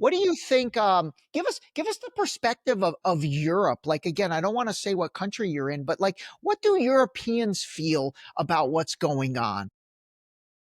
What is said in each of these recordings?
What do you think? Give us the perspective of Europe. Like again, I don't want to say what country you're in, but like, what do Europeans feel about what's going on?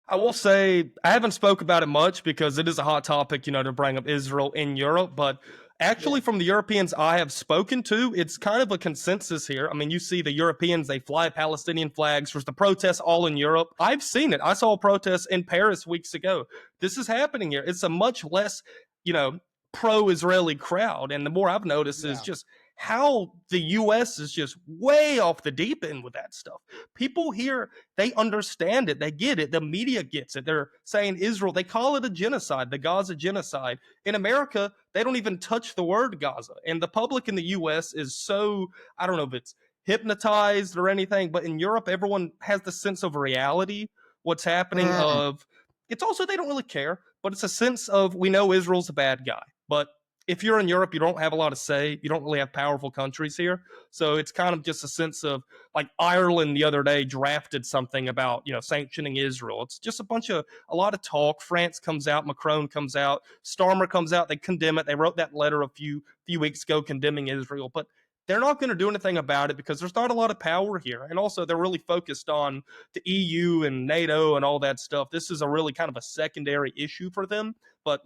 I will say I haven't spoke about it much because it is a hot topic, to bring up Israel in Europe. But Yeah. actually, from the Europeans I have spoken to, it's kind of a consensus here. I mean, you see the Europeans, they fly Palestinian flags. There's the protests all in Europe. I've seen it. I saw a protest in Paris weeks ago. This is happening here. It's a much less, you know, pro-Israeli crowd. And the more I've noticed is Yeah. just how the U.S. is just way off the deep end with that stuff. People here, they understand it. They get it. The media gets it. They're saying Israel, they call it a genocide, the Gaza genocide. In America, they don't even touch the word Gaza. And the public in the US is so, I don't know if it's hypnotized or anything, but in Europe, everyone has the sense of reality, what's happening Mm, of, it's also, they don't really care, but it's a sense of, we know Israel's a bad guy. But if you're in Europe, you don't have a lot of say. You don't really have powerful countries here. So it's kind of just a sense of, like, Ireland the other day drafted something about, sanctioning Israel. It's just a lot of talk. France comes out, Macron comes out, Starmer comes out, they condemn it. They wrote that letter a few weeks ago condemning Israel, but they're not going to do anything about it because there's not a lot of power here. And also they're really focused on the EU and NATO and all that stuff. This is a really kind of a secondary issue for them. But,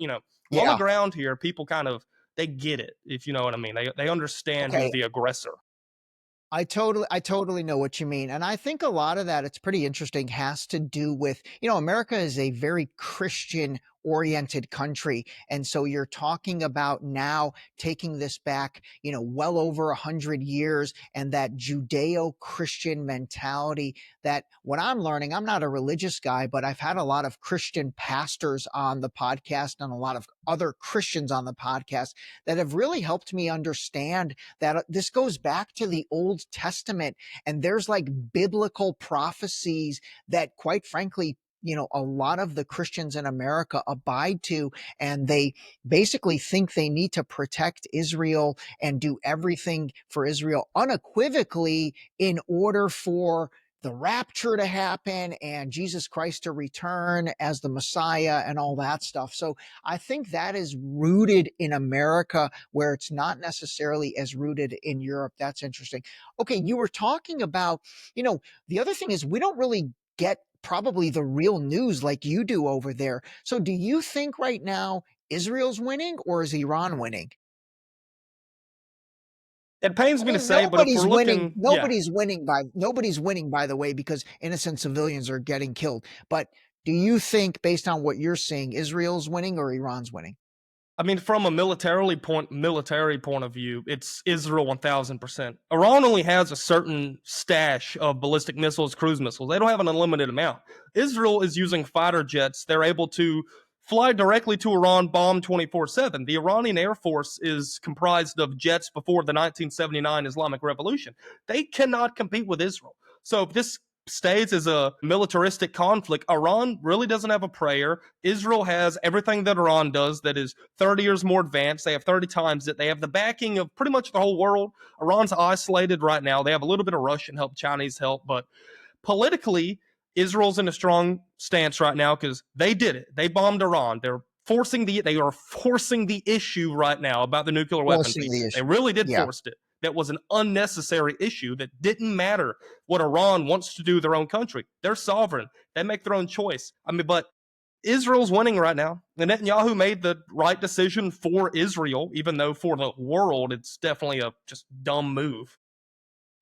on the yeah. ground here, people kind of, they get it, if you know what I mean. They understand who's Okay. the aggressor. I totally know what you mean. And I think a lot of that, it's pretty interesting, has to do with, America is a very Christian oriented country. And so you're talking about now taking this back, well over 100 years, and that Judeo-Christian mentality that what I'm learning, I'm not a religious guy, but I've had a lot of Christian pastors on the podcast and a lot of other Christians on the podcast that have really helped me understand that this goes back to the Old Testament, and there's like biblical prophecies that, quite frankly, a lot of the Christians in America abide to, and they basically think they need to protect Israel and do everything for Israel unequivocally in order for the rapture to happen and Jesus Christ to return as the Messiah and all that stuff. So I think that is rooted in America where it's not necessarily as rooted in Europe. That's interesting. Okay, you were talking about, the other thing is we don't really get probably the real news like you do over there. So do you think right now Israel's winning or is Iran winning? It pains I me to mean, say, but if nobody's we're winning. looking, yeah, Nobody's winning, by the way, because innocent civilians are getting killed. But do you think, based on what you're seeing, Israel's winning or Iran's winning? I mean, from a military point of view, it's Israel 1,000%. Iran only has a certain stash of ballistic missiles, cruise missiles. They don't have an unlimited amount. Israel is using fighter jets. They're able to fly directly to Iran, bomb 24/7. The Iranian Air Force is comprised of jets before the 1979 Islamic Revolution. They cannot compete with Israel. So if this stays as a militaristic conflict, Iran really doesn't have a prayer. Israel has everything that Iran does that is 30 years more advanced. They have 30 times it. They have the backing of pretty much the whole world. Iran's isolated right now. They have a little bit of Russian help, Chinese help, but politically, Israel's in a strong stance right now because they did it. They bombed Iran. They are forcing the issue right now about the nuclear weapon Forcing piece. the They issue. really did Yeah. force it. That was an unnecessary issue that didn't matter what Iran wants to do with their own country. They're sovereign. They make their own choice. I mean, but Israel's winning right now. And Netanyahu made the right decision for Israel, even though for the world, it's definitely a just dumb move.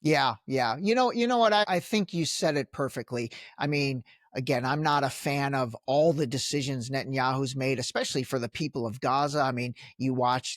Yeah, yeah. You know what? I think you said it perfectly. I mean, again, I'm not a fan of all the decisions Netanyahu's made, especially for the people of Gaza. I mean, you watch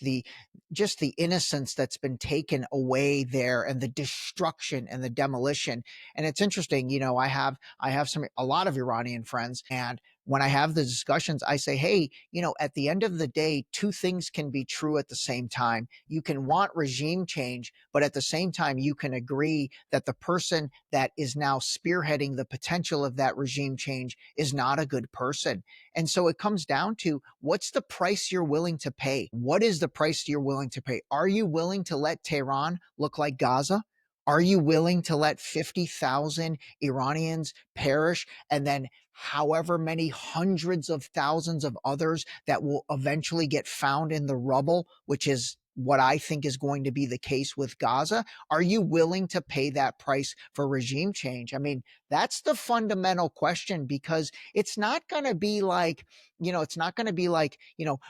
just the innocence that's been taken away there and the destruction and the demolition. And it's interesting, I have a lot of Iranian friends, and when I have the discussions, I say, hey, at the end of the day, two things can be true at the same time. You can want regime change, but at the same time, you can agree that the person that is now spearheading the potential of that regime change is not a good person. And so it comes down to, what's the price you're willing to pay? What is the price you're willing to pay? Are you willing to let Tehran look like Gaza? Are you willing to let 50,000 Iranians perish and then however many hundreds of thousands of others that will eventually get found in the rubble, which is what I think is going to be the case with Gaza? Are you willing to pay that price for regime change? I mean, that's the fundamental question, because it's not going to be like, it's not going to be like,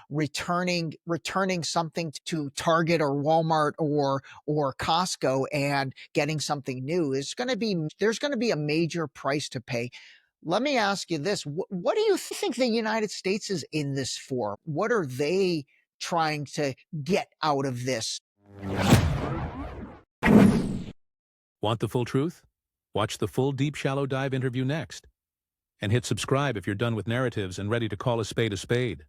returning something to Target or Walmart or Costco and getting something new. There's going to be a major price to pay. Let me ask you this. What do you think the United States is in this for? What are they trying to get out of this? Want the full truth? Watch the full Deep Shallow Dive interview next. And hit subscribe if you're done with narratives and ready to call a spade a spade.